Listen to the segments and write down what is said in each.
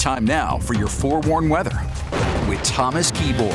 Time now for your forewarned weather with Thomas Keyboy.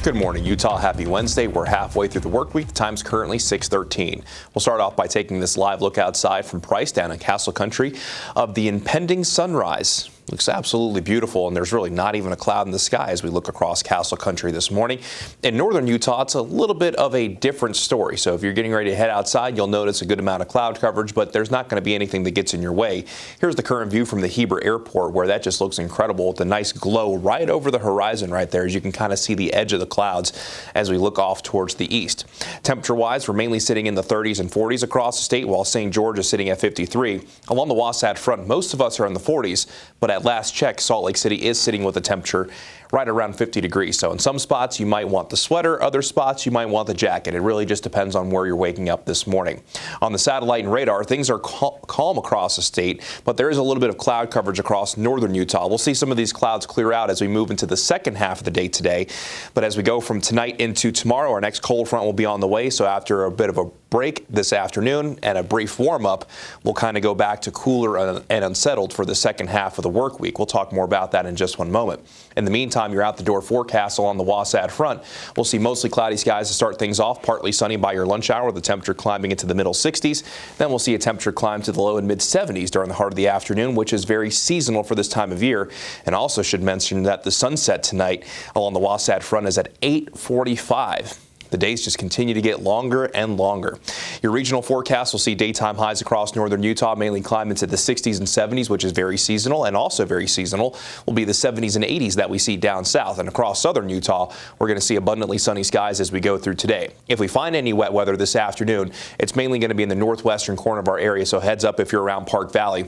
Good morning, Utah. Happy Wednesday. We're halfway through the work week. The time's currently 6:13. We'll start off by taking this live look outside from Price down in Castle Country of the impending sunrise. Looks absolutely beautiful, and there's really not even a cloud in the sky as we look across Castle Country this morning. In northern Utah, it's a little bit of a different story. So if you're getting ready to head outside, you'll notice a good amount of cloud coverage, but there's not going to be anything that gets in your way. Here's the current view from the Heber Airport, where that just looks incredible with the nice glow right over the horizon right there, as you can kind of see the edge of the clouds as we look off towards the east. Temperature-wise, we're mainly sitting in the 30s and 40s across the state, while St. George is sitting at 53. Along the Wasatch Front, most of us are in the 40s, but at last check, Salt Lake City is sitting with a temperature right around 50 degrees. So in some spots you might want the sweater, other spots you might want the jacket. It really just depends on where you're waking up this morning. On the satellite and radar, things are calm across the state, but there is a little bit of cloud coverage across northern Utah. We'll see some of these clouds clear out as we move into the second half of the day today. But as we go from tonight into tomorrow, our next cold front will be on the way. So after a bit of a break this afternoon and a brief warm-up, we'll kind of go back to cooler and unsettled for the second half of the work week. We'll talk more about that in just one moment. In the meantime, your out-the-door forecast along the Wasatch Front. We'll see mostly cloudy skies to start things off, partly sunny by your lunch hour, with the temperature climbing into the middle 60s. Then we'll see a temperature climb to the low and mid 70s during the heart of the afternoon, which is very seasonal for this time of year. And also should mention that the sunset tonight along the Wasatch Front is at 8:45. The days just continue to get longer and longer. Your regional forecast will see daytime highs across northern Utah mainly climb into the 60s and 70s, which is very seasonal, and also very seasonal will be the 70s and 80s that we see down south. And across southern Utah, we're going to see abundantly sunny skies as we go through today. If we find any wet weather this afternoon, it's mainly going to be in the northwestern corner of our area, so heads up if you're around Park Valley.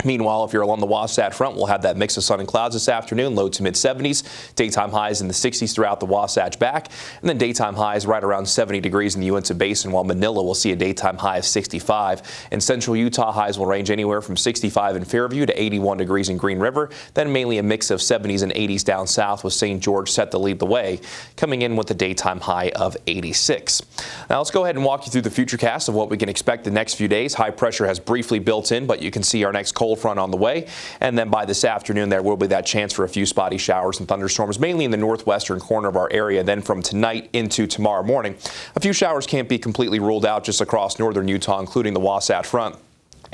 Meanwhile, if you're along the Wasatch Front, we'll have that mix of sun and clouds this afternoon, low to mid 70s, daytime highs in the 60s throughout the Wasatch back, and then daytime highs right around 70 degrees in the Uinta Basin, while Manila will see a daytime high of 65. In central Utah, highs will range anywhere from 65 in Fairview to 81 degrees in Green River, then mainly a mix of 70s and 80s down south, with St. George set to lead the way, coming in with a daytime high of 86. Now let's go ahead and walk you through the futurecast of what we can expect the next few days. High pressure has briefly built in, but you can see our next cold front on the way, and then by this afternoon there will be that chance for a few spotty showers and thunderstorms, mainly in the northwestern corner of our area. Then from tonight into tomorrow morning, a few showers can't be completely ruled out just across northern Utah, including the Wasatch Front.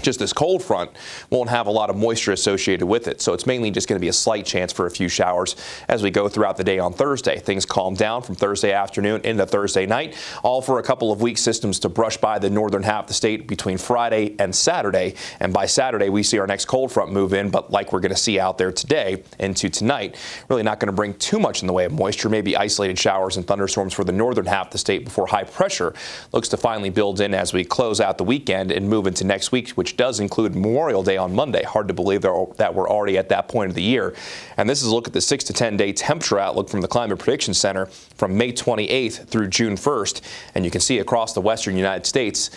Just this cold front won't have a lot of moisture associated with it, so it's mainly just going to be a slight chance for a few showers as we go throughout the day on Thursday. Things calm down from Thursday afternoon into Thursday night, all for a couple of weak systems to brush by the northern half of the state between Friday and Saturday. And by Saturday, we see our next cold front move in, but like we're going to see out there today into tonight, really not going to bring too much in the way of moisture, maybe isolated showers and thunderstorms for the northern half of the state before high pressure looks to finally build in as we close out the weekend and move into next week, which does include Memorial Day on Monday. Hard to believe that we're already at that point of the year. And this is a look at the 6 to 10 day temperature outlook from the Climate Prediction Center from May 28th through June 1st. And you can see across the western United States,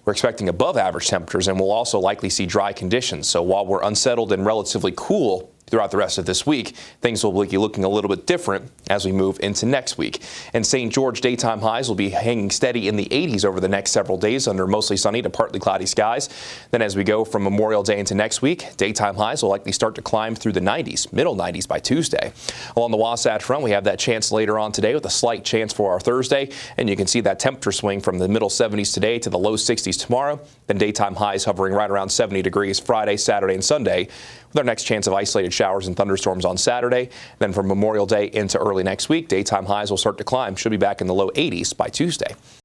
we're expecting above average temperatures, and we'll also likely see dry conditions. So while we're unsettled and relatively cool throughout the rest of this week, things will be looking a little bit different as we move into next week. In St. George, daytime highs will be hanging steady in the 80s over the next several days under mostly sunny to partly cloudy skies. Then as we go from Memorial Day into next week, daytime highs will likely start to climb through the 90s, middle 90s by Tuesday. Along the Wasatch Front, we have that chance later on today with a slight chance for our Thursday, and you can see that temperature swing from the middle 70s today to the low 60s tomorrow. Then daytime highs hovering right around 70 degrees Friday, Saturday, and Sunday, with our next chance of isolated showers and thunderstorms on Saturday. Then from Memorial Day into early next week, daytime highs will start to climb. Should be back in the low 80s by Tuesday.